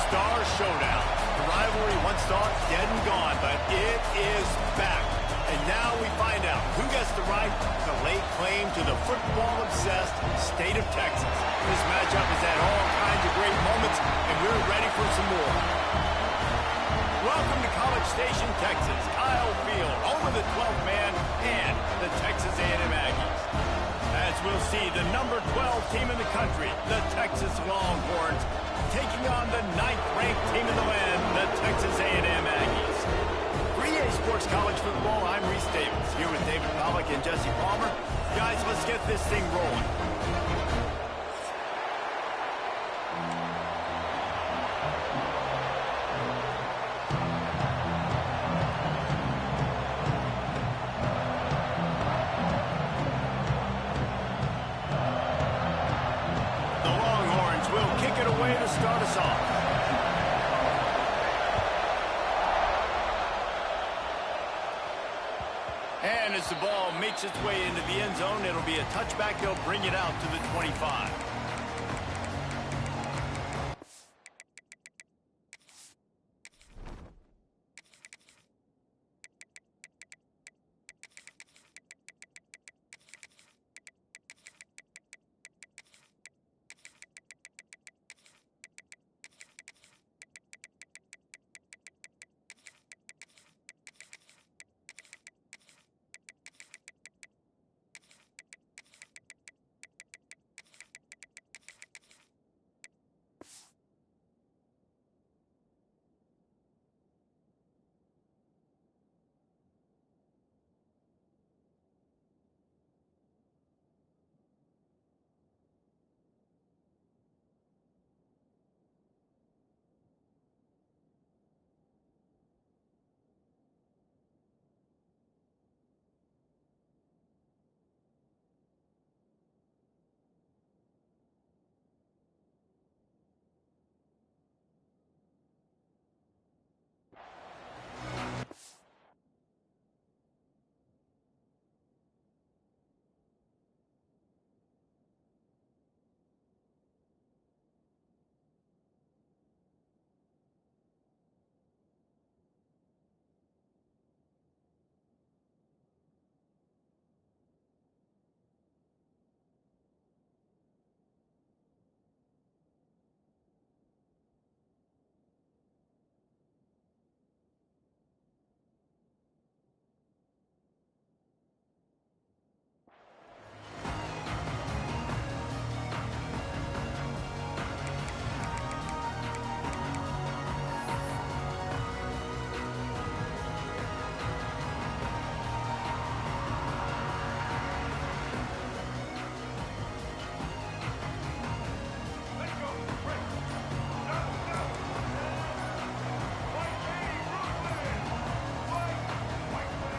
Star Showdown. The rivalry once thought dead and gone, but it is back. And now we find out who gets the right to lay claim to the football-obsessed state of Texas. This matchup has had all kinds of great moments, and we're ready for some more. Welcome to College Station, Texas. Kyle Field, home of the 12th man and the Texas A&M Aggies. As we'll see, the number 12 team in the country, the Texas Longhorns, taking on the 9th-ranked team in the land, the Texas A&M Aggies. For EA Sports College Football, I'm Reese Davis, here with David Pollack and Jesse Palmer. Guys, let's get this thing rolling. The Longhorns will kick it away to start us off. And as the ball makes its way into the end zone, it'll be a touchback. They'll bring it out to the 25.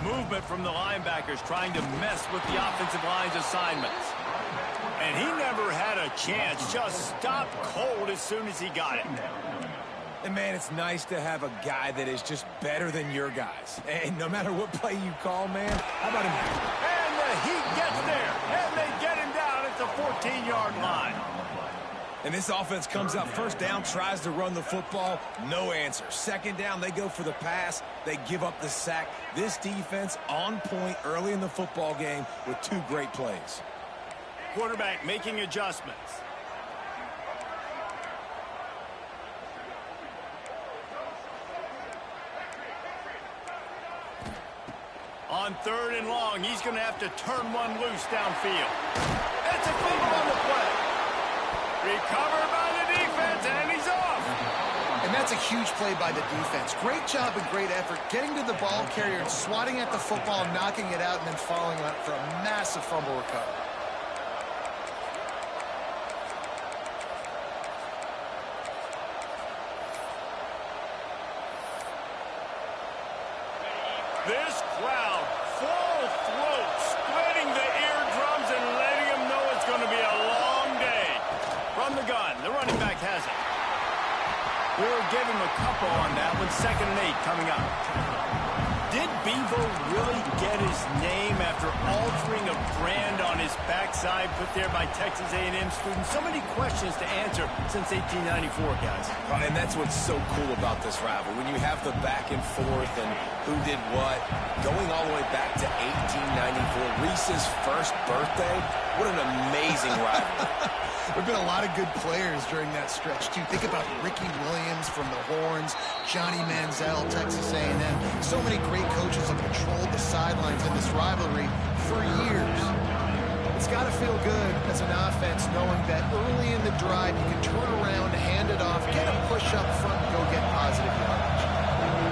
Movement from the linebackers trying to mess with the offensive line's assignments. And he never had a chance, just stopped cold as soon as he got it. And man, it's nice to have a guy that is just better than your guys. And no matter what play you call, man, how about him? And the Heat gets there, and they get him down at the 14-yard line. And this offense comes out first down, tries to run the football, no answer. Second down, they go for the pass, they give up the sack. This defense on point early in the football game with two great plays. Quarterback making adjustments. On 3rd and long, he's going to have to turn one loose downfield. It's a fumble on the play. Recovered by the defense, and he's off. And that's a huge play by the defense. Great job and great effort getting to the ball carrier and swatting at the football, knocking it out, and then following up for a massive fumble recovery. This crowd, full throat, splitting the eardrums and letting them know it's going to be a long day. From the gun, the running back has it. We'll give him a couple on that one. 2nd and 8 coming up. Did Bevo really get his name after altering a brand on his backside put there by Texas A&M students? So many questions to answer since 1894, guys. And that's what's so cool about this rivalry. When you have the back and forth and who did what, going all the way back to 1894, Reese's first birthday, what an amazing rivalry. There have been a lot of good players during that stretch, too. Think about Ricky Williams from the Horns, Johnny Manziel, Texas A&M. So many great coaches have patrolled the sidelines in this rivalry for years. It's got to feel good as an offense knowing that early in the drive you can turn around, hand it off, get a push up front, and go get positive yardage.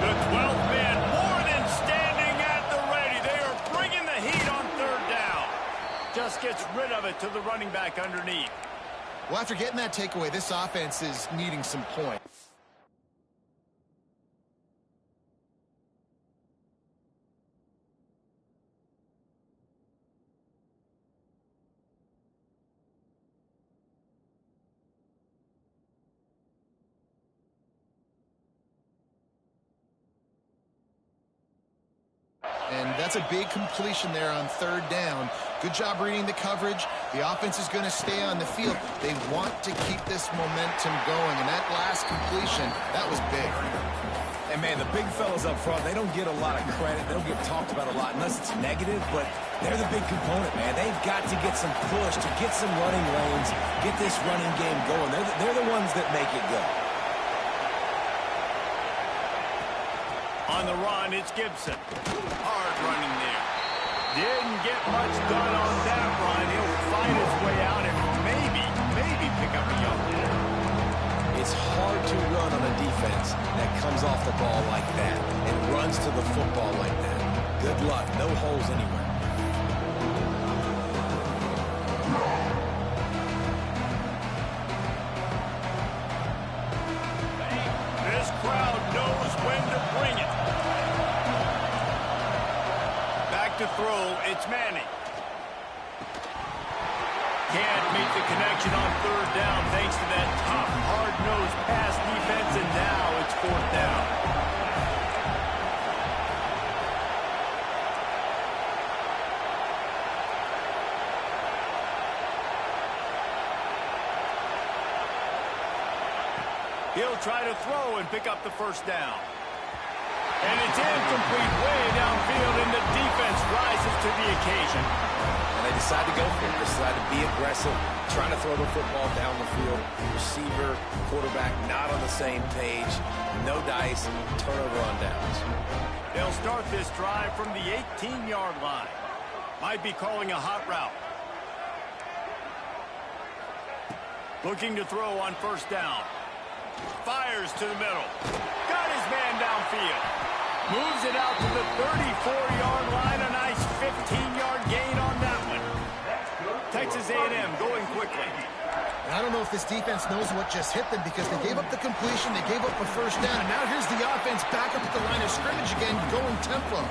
The 12th man more than standing at the ready. They are bringing the heat on third down. Just gets rid of it to the running back underneath. Well, after getting that takeaway, this offense is needing some points. And that's a big completion there on third down. Good job reading the coverage. The offense is going to stay on the field. They want to keep this momentum going. And that last completion, that was big. And, man, the big fellas up front, they don't get a lot of credit. They don't get talked about a lot unless it's negative, but they're the big component, man. They've got to get some push, to get some running lanes, get this running game going. They're the ones that make it go. On the run, it's Gibson. Hard running there. Didn't get much done on that run. He'll fight his way out and maybe pick up a young man. It's hard to run on a defense that comes off the ball like that and runs to the football like that. Good luck. No holes anywhere. This crowd knows when to bring it. To throw, it's Manning. Can't meet the connection on third down thanks to that tough, hard-nosed pass defense, and now it's fourth down. He'll try to throw and pick up the first down. And it's incomplete way downfield, and the defense rises to the occasion. And they decide to go for it. They decide to be aggressive, trying to throw the football down the field. Receiver, quarterback not on the same page. No dice, turnover on downs. They'll start this drive from the 18-yard line. Might be calling a hot route. Looking to throw on first down. Fires to the middle. Got his man downfield. Moves it out to the 34-yard line. A nice 15-yard gain on that one. Texas A&M going quickly. And I don't know if this defense knows what just hit them because they gave up the completion, they gave up a first down, and now here's the offense back up at the line of scrimmage again, going tempo.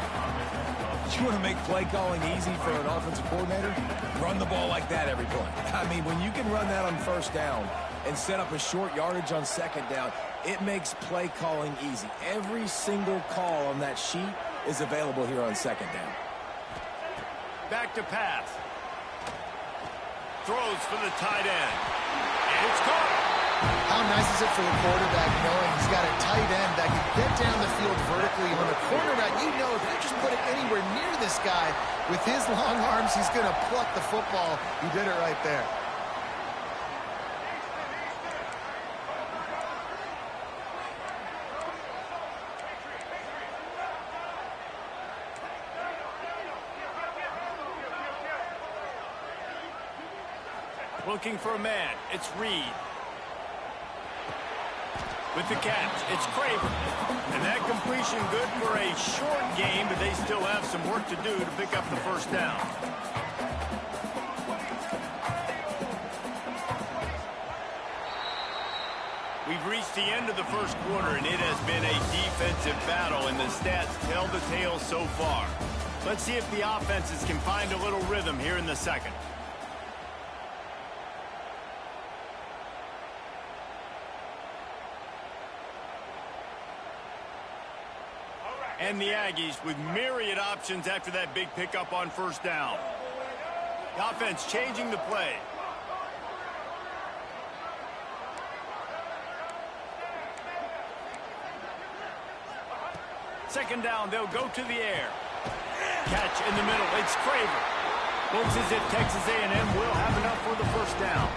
You want to make play calling easy for an offensive coordinator? Run the ball like that every play. I mean, when you can run that on first down and set up a short yardage on second down, it makes play calling easy. Every single call on that sheet is available here on second down. Back to pass. Throws for the tight end. And it's caught. How nice is it for the quarterback knowing he's got a tight end that can get down the field vertically. On the cornerback, you know if you just put it anywhere near this guy, with his long arms, he's going to pluck the football. He did it right there. Looking for a man. It's Reed. With the catch, it's Craver. And that completion good for a short game, but they still have some work to do to pick up the first down. We've reached the end of the first quarter, and it has been a defensive battle, and the stats tell the tale so far. Let's see if the offenses can find a little rhythm here in the second. And the Aggies with myriad options after that big pickup on first down. The offense changing the play. Second down, they'll go to the air. Catch in the middle, it's Craver. Looks as if Texas A&M will have enough for the first down.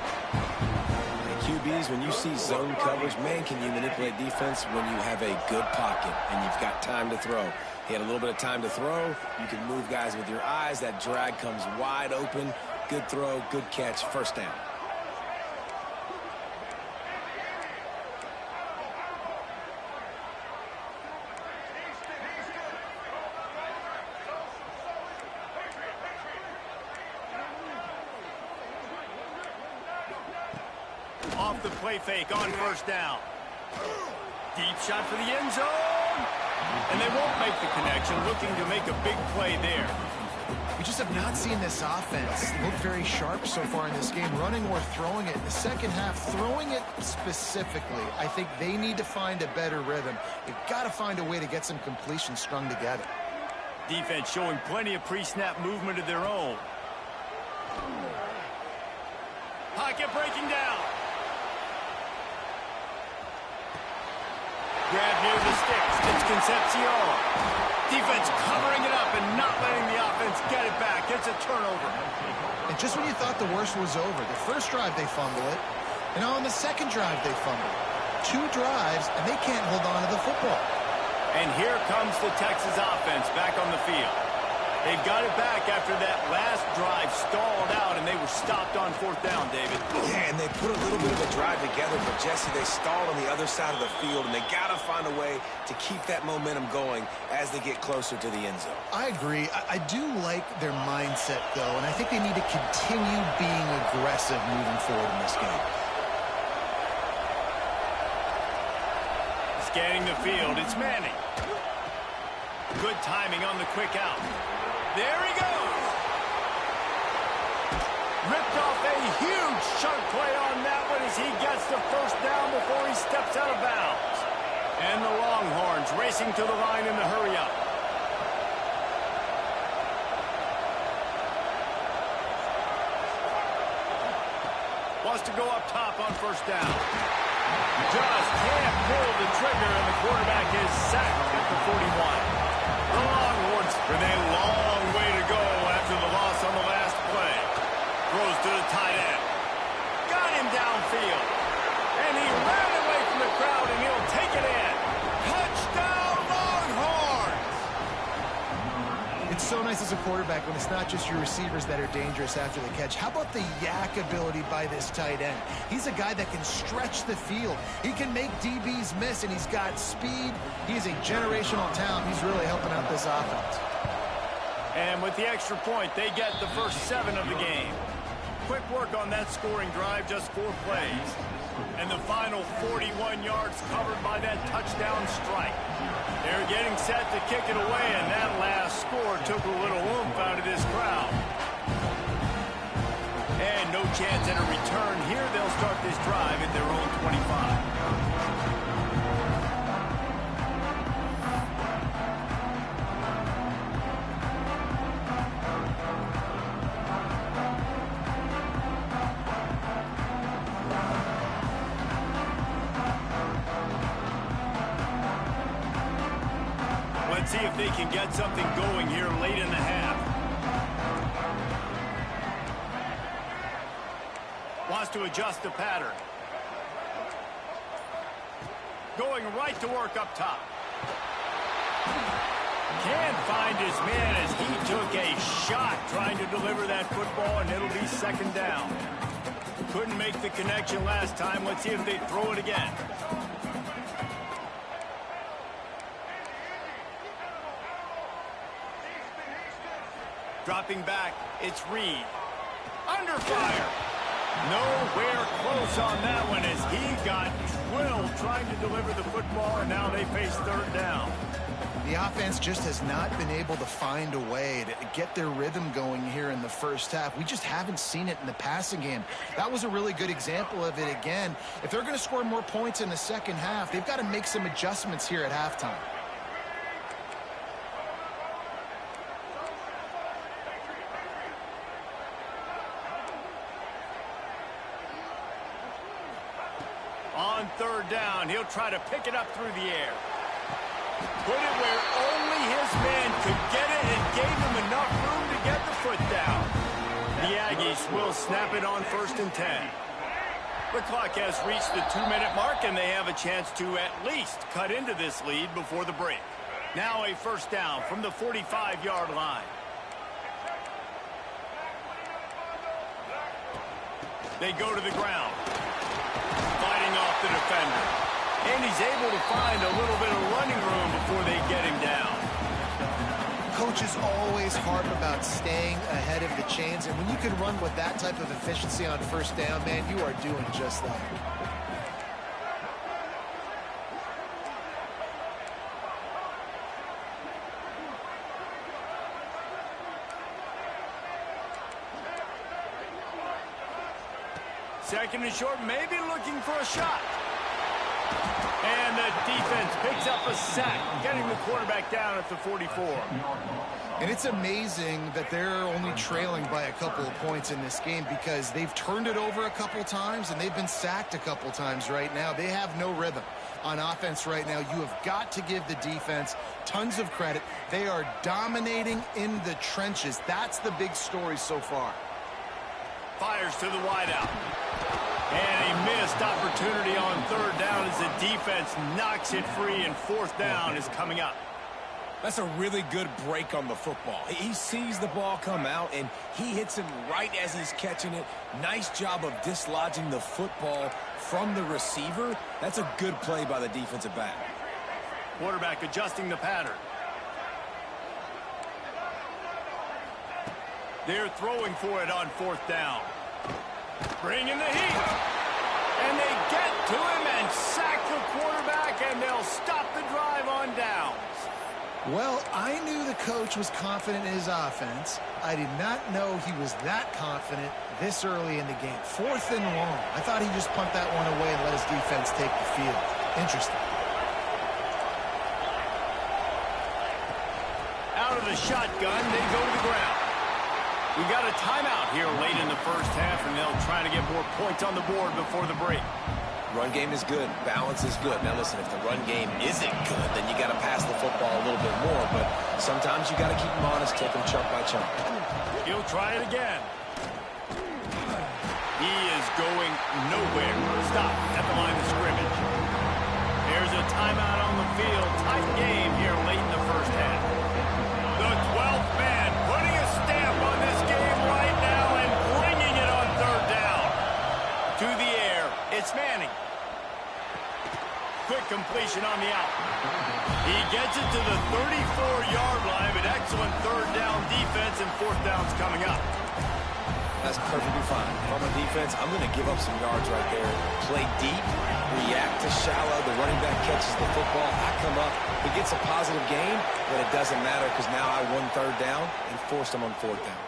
QBs, when you see zone coverage, man, can you manipulate defense when you have a good pocket and you've got time to throw. He had a little bit of time to throw. You can move guys with your eyes. That drag comes wide open. Good throw, good catch, first down. Off the play fake on first down. Deep shot for the end zone. And they won't make the connection, looking to make a big play there. We just have not seen this offense look very sharp so far in this game, running or throwing it. In the second half, throwing it specifically, I think they need to find a better rhythm. They've got to find a way to get some completions strung together. Defense showing plenty of pre-snap movement of their own. Pocket breaking down. Grab near the sticks. It's Concepcion. Defense covering it up and not letting the offense get it back. It's a turnover. And just when you thought the worst was over, the first drive they fumble it, and on the second drive they fumble it. 2 drives, and they can't hold on to the football. And here comes the Texas offense back on the field. They've got it back after that last drive stalled out, and they were stopped on fourth down, David. Yeah, and they put a little bit of a drive together, but, Jesse, they stalled on the other side of the field, and they got to find a way to keep that momentum going as they get closer to the end zone. I agree. I do like their mindset, though, and I think they need to continue being aggressive moving forward in this game. Scanning the field, it's Manning. Good timing on the quick out. There he goes. Ripped off a huge chunk play on that one as he gets the first down before he steps out of bounds. And the Longhorns racing to the line in the hurry up. Wants to go up top on first down. Just can't pull the trigger, and the quarterback is sacked at the 41. The Longhorns with a long way to go after the loss on the last play. Throws to the tight end. Got him downfield. And he ran away from the crowd, and he'll take it in. Touchdown, Longhorns! It's so nice as a quarterback when it's not just your receivers that are dangerous after the catch. How about the yak ability by this tight end? He's a guy that can stretch the field. He can make DBs miss, and he's got speed. He's a generational talent. He's really helping out this offense. And with the extra point, they get the first 7 of the game. Quick work on that scoring drive, just 4 plays. And the final 41 yards covered by that touchdown strike. They're getting set to kick it away, and that last score took a little oomph out of this crowd. And no chance at a return here. They'll start this drive at their own 25. Let's see if they can get something going here late in the half. Wants to adjust the pattern. Going right to work up top. Can't find his man as he took a shot trying to deliver that football, and it'll be second down. Couldn't make the connection last time. Let's see if they throw it again. Dropping back, it's Reed. Under fire. Nowhere close on that one as he got drilled trying to deliver the football, and now they face third down. The offense just has not been able to find a way to get their rhythm going here in the first half. We just haven't seen it in the passing game. That was a really good example of it again. If they're going to score more points in the second half, they've got to make some adjustments here at halftime. On third down, he'll try to pick it up through the air. Put it where only his man could get it and gave him enough room to get the foot down. The Aggies will snap it on 1st and 10. The clock has reached the 2-minute mark, and they have a chance to at least cut into this lead before the break. Now a 1st down from the 45-yard line. They go to the ground, fighting off the defender. And he's able to find a little bit of running room before they get him down. Coaches always harp about staying ahead of the chains, and when you can run with that type of efficiency on 1st down, man, you are doing just that. Second and short, maybe looking for a shot. And the defense picks up a sack, getting the quarterback down at the 44. And it's amazing that they're only trailing by a couple of points in this game because they've turned it over a couple times and they've been sacked a couple times right now. They have no rhythm on offense right now. You have got to give the defense tons of credit. They are dominating in the trenches. That's the big story so far. Fires to the wideout. And a missed opportunity on 3rd down as the defense knocks it free, and 4th down is coming up. That's a really good break on the football. He sees the ball come out, and he hits him right as he's catching it. Nice job of dislodging the football from the receiver. That's a good play by the defensive back. Quarterback adjusting the pattern. They're throwing for it on 4th down. Bringing the heat. And they get to him and sack the quarterback, and they'll stop the drive on downs. Well, I knew the coach was confident in his offense. I did not know he was that confident this early in the game. 4th and long. I thought he'd just punt that one away and let his defense take the field. Interesting. Out of the shotgun, they go to the ground. We got a timeout here late in the 1st half, and they'll try to get more points on the board before the break. Run game is good. Balance is good. Now, listen, if the run game isn't good, then you got to pass the football a little bit more. But sometimes you got to keep them honest, take them chunk by chunk. He'll try it again. He is going nowhere. Stop at the line of scrimmage. There's a timeout on the field. Tight game here late in the 1st half. The 12th man putting a stamp on this game right now and bringing it on 3rd down. To the air, it's Manning. Quick completion on the out. He gets it to the 34-yard line, but excellent 3rd down defense, and 4th down's coming up. That's perfectly fine. From a defense, I'm going to give up some yards right there. Play deep, react to shallow. The running back catches the football. I come up. He gets a positive gain, but it doesn't matter because now I won 3rd down and forced him on 4th down.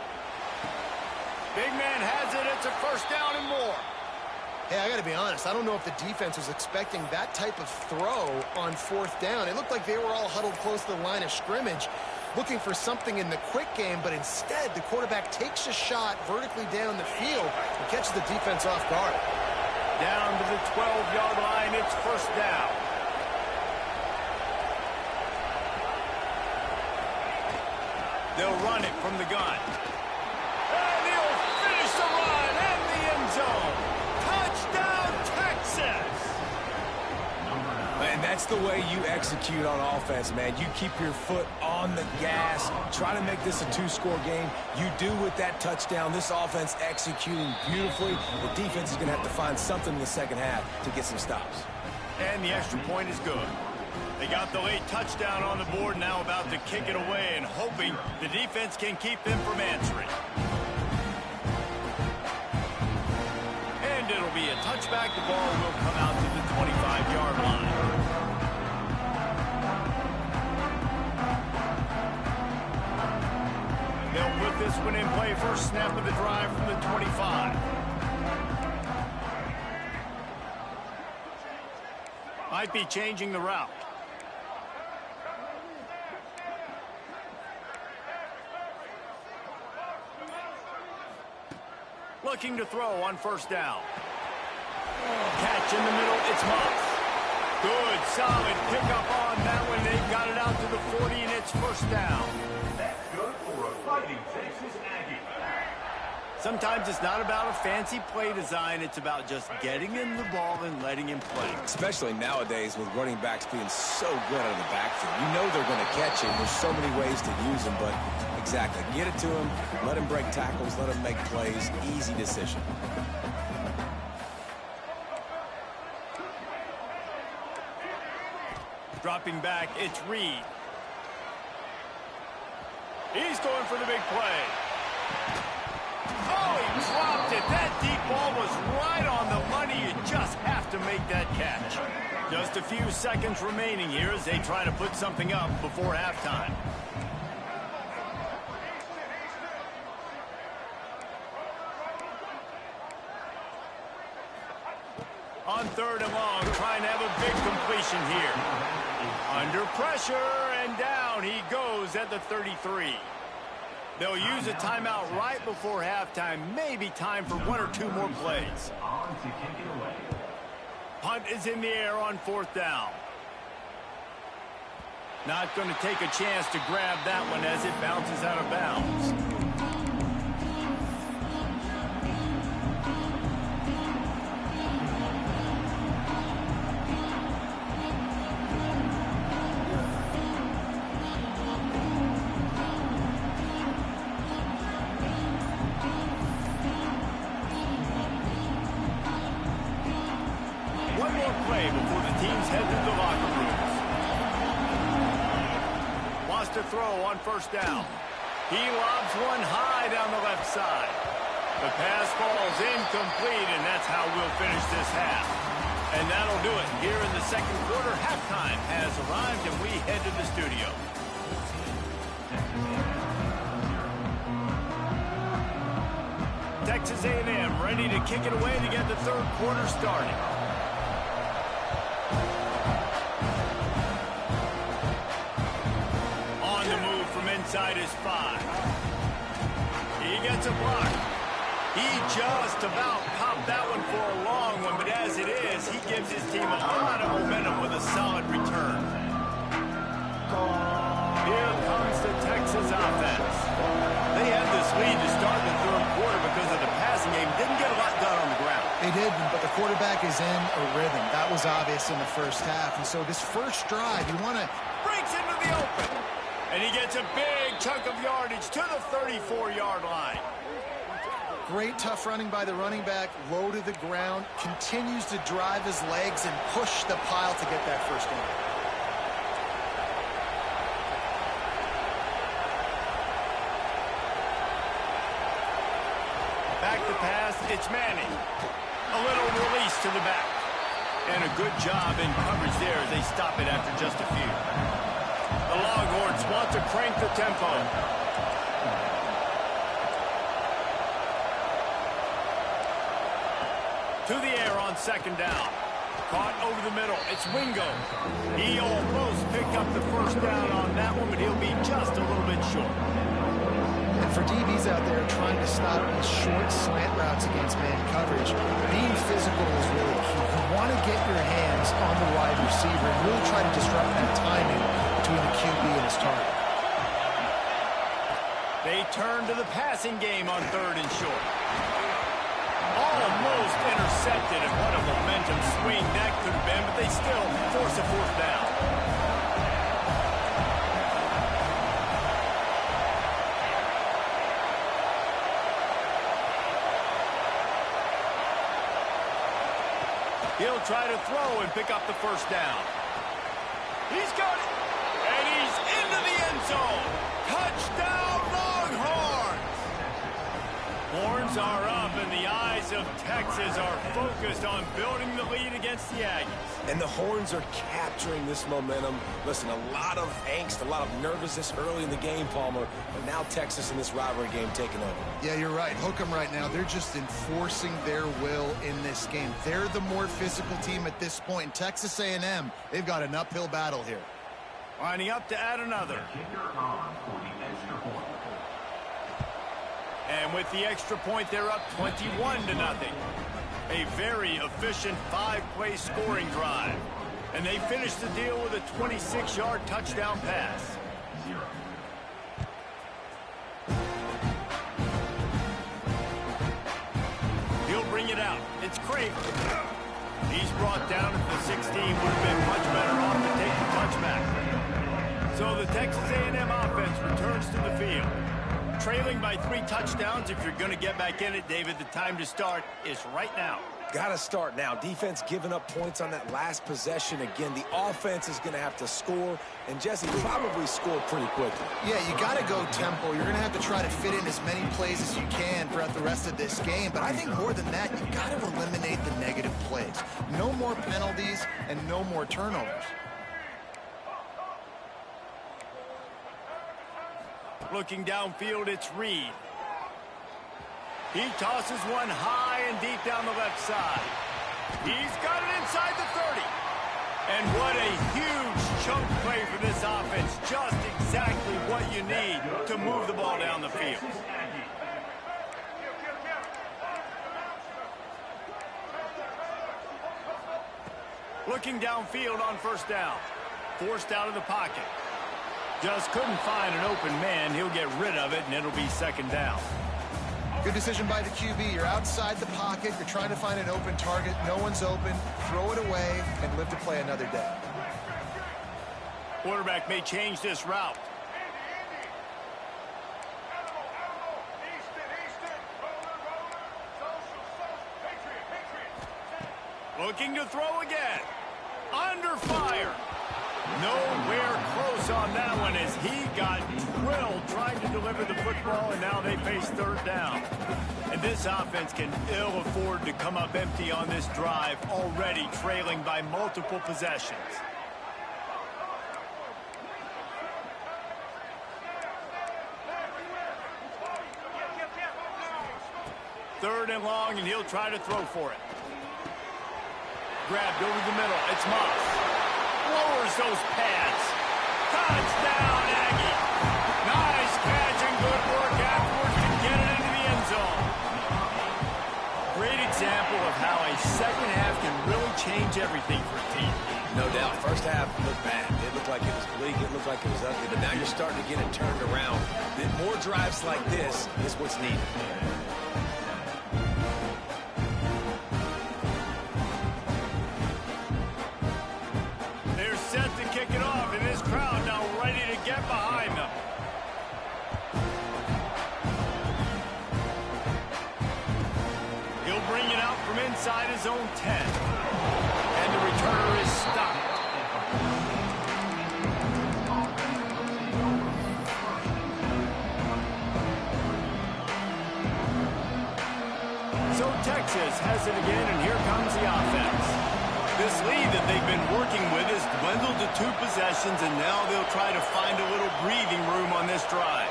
Big man has it. It's a 1st down and more. Hey, I got to be honest. I don't know if the defense was expecting that type of throw on 4th down. It looked like they were all huddled close to the line of scrimmage, looking for something in the quick game, but instead the quarterback takes a shot vertically down the field and catches the defense off guard. Down to the 12-yard line, it's 1st down. They'll run it from the gun. And he'll finish the run in the end zone. Touchdown, Texas! And that's the way you execute on offense, man. You keep your foot on the gas. Try to make this a 2-score game. You do with that touchdown. This offense executing beautifully. The defense is going to have to find something in the 2nd half to get some stops. And the extra point is good. They got the late touchdown on the board, now about to kick it away and hoping the defense can keep them from answering. And it'll be a touchback. The ball will come out to the 25-yard line. They'll put this one in play. First snap of the drive from the 25. Might be changing the route. Looking to throw on 1st down. Catch stretch in the middle. It's Moss. Good, solid pickup on that one. They've got it out to the 40, and it's first down. That's good for a Fighting Texas Aggie. Sometimes it's not about a fancy play design. It's about just getting him the ball and letting him play. Especially nowadays with running backs being so good out of the backfield. You know they're going to catch him. There's so many ways to use him, but exactly. Get it to him, let him break tackles, let him make plays. Easy decision. Dropping back, it's Reed. He's going for the big play. Oh, he dropped it. That deep ball was right on the money. You just have to make that catch. Just a few seconds remaining here as they try to put something up before halftime. On third and long, trying to have a big completion here. Under pressure, and down he goes at the 33. They'll use a timeout right before halftime. Maybe time for one or two more plays. Punt is in the air on fourth down. Not going to take a chance to grab that one as it bounces out of bounds. One more play before the teams head to the locker rooms. Wants to throw on first down. He lobs one high down the left side. The pass falls incomplete, and that's how we'll finish this half. And that'll do it here in the second quarter. Halftime has arrived, and we head to the studio. Texas A&M ready to kick it away to get the third quarter started. On the move from inside his 5. He gets a block. He just about popped that one for a long one, but as it is, he gives his team a lot of momentum with a solid return. Here comes the Texas offense. They had this lead to start the third quarter because of the passing game. Didn't get a lot done on the ground. They didn't, but the quarterback is in a rhythm. That was obvious in the first half. And so this first drive, you want to... Breaks into the open. And he gets a big chunk of yardage to the 34-yard line. Great tough running by the running back, low to the ground, continues to drive his legs and push the pile to get that first down. Back to pass, it's Manning. A little release to the back. And a good job in coverage there as they stop it after just a few. The Longhorns want to crank the tempo. To the air on second down. Caught over the middle. It's Wingo. He almost picked up the first down on that one, but he'll be just a little bit short. And for DBs out there trying to stop these short slant routes against man coverage, being physical is really key. You want to get your hands on the wide receiver and really try to disrupt that timing between the QB and his target. They turn to the passing game on third and short. Almost intercepted, and what a momentum swing that could have been, but they still force a fourth down. He'll try to throw and pick up the first down. He's got it, and he's into the end zone. Touchdown, Longhorns! Horns are up, and the eyes of Texas are focused on building the lead against the Aggies. And the Horns are capturing this momentum. Listen, a lot of angst, a lot of nervousness early in the game, Palmer, but now Texas in this rivalry game taking over. Yeah, you're right. Hook 'em right now. They're just enforcing their will in this game. They're the more physical team at this point. And Texas A&M, they've got an uphill battle here. Lining up to add another. And with the extra point, they're up 21-0. A very efficient 5-play scoring drive. And they finish the deal with a 26-yard touchdown pass. He'll bring it out. It's Craig. He's brought down at the 16. Would have been much better off to take the touchback. So the Texas A&M offense returns to the field. Trailing by 3 touchdowns. If you're going to get back in it, David, the time to start is right now. Got to start now. Defense giving up points on that last possession. Again, the offense is going to have to score, and Jesse probably scored pretty quickly. Yeah, you got to go tempo. You're going to have to try to fit in as many plays as you can throughout the rest of this game. But I think more than that, you've got to eliminate the negative plays. No more penalties and no more turnovers. Looking downfield, it's Reed. He tosses one high and deep down the left side. He's got it inside the 30. And what a huge chunk play for this offense. Just exactly what you need to move the ball down the field. Looking downfield on first down. Forced out of the pocket. Just couldn't find an open man. He'll get rid of it, and it'll be second down. Good decision by the QB. You're outside the pocket. You're trying to find an open target. No one's open. Throw it away and live to play another day. Quarterback may change this route. Looking to throw again. Under fire. Nowhere close on that one as he got drilled trying to deliver the football, and now they face third down. And this offense can ill afford to come up empty on this drive, already trailing by multiple possessions. Third and long, and he'll try to throw for it. Grabbed over the middle. It's Moss. Lowers those pads. Touchdown, Aggie. Nice catch and good work afterwards to get it into the end zone. Great example of how a second half can really change everything for a team. No doubt. First half looked bad. It looked like it was bleak. It looked like it was ugly. But now you're starting to get it turned around. More drives like this is what's needed. Inside his own 10. And the returner is stopped. So Texas has it again, and here comes the offense. This lead that they've been working with has dwindled to 2 possessions, and now they'll try to find a little breathing room on this drive.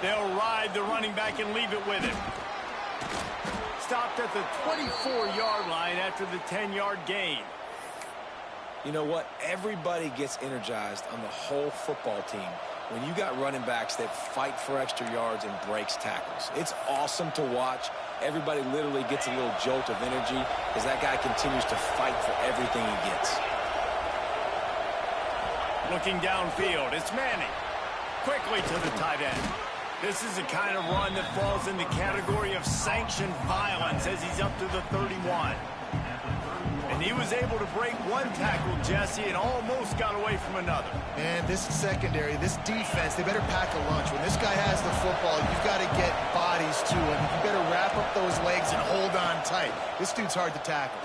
They'll ride the running back and leave it with him. Stopped at the 24-yard line after the 10-yard gain. You know what? Everybody gets energized on the whole football team when you got running backs that fight for extra yards and breaks tackles. It's awesome to watch. Everybody literally gets a little jolt of energy as that guy continues to fight for everything he gets. Looking downfield, it's Manning. Quickly to the tight end. This is the kind of run that falls in the category of sanctioned violence as he's up to the 31. And he was able to break one tackle, Jesse, and almost got away from another. And this secondary, this defense, they better pack a lunch. When this guy has the football, you've got to get bodies to him. You better wrap up those legs and hold on tight. This dude's hard to tackle.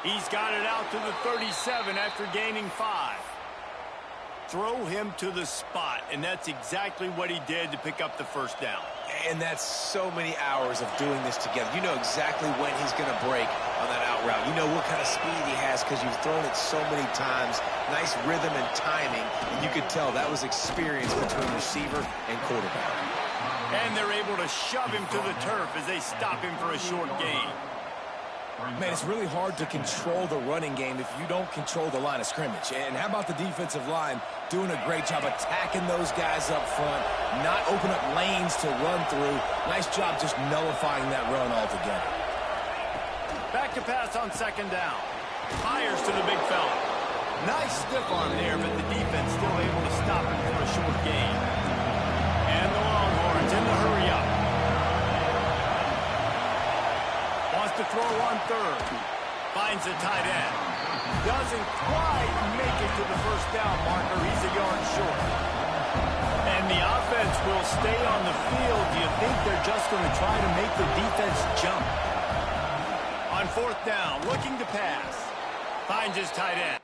He's got it out to the 37 after gaining 5. Throw him to the spot, and that's exactly what he did to pick up the first down. And that's so many hours of doing this together. You know exactly when he's going to break on that out route. You know what kind of speed he has because you've thrown it so many times. Nice rhythm and timing. And you could tell that was experience between receiver and quarterback. And they're able to shove him to the turf as they stop him for a short gain. Man, it's really hard to control the running game if you don't control the line of scrimmage. And how about the defensive line doing a great job attacking those guys up front, not open up lanes to run through. Nice job just nullifying that run altogether. Back to pass on second down. Fires to the big fella. Nice stiff arm there, but the defense still able to stop him for a short gain. And the Longhorns in the hurry up. Wants to throw on third. Finds a tight end. Doesn't quite make it to the first down marker. He's a yard short. And the offense will stay on the field. Do you think they're just going to try to make the defense jump? On fourth down, looking to pass. Finds his tight end.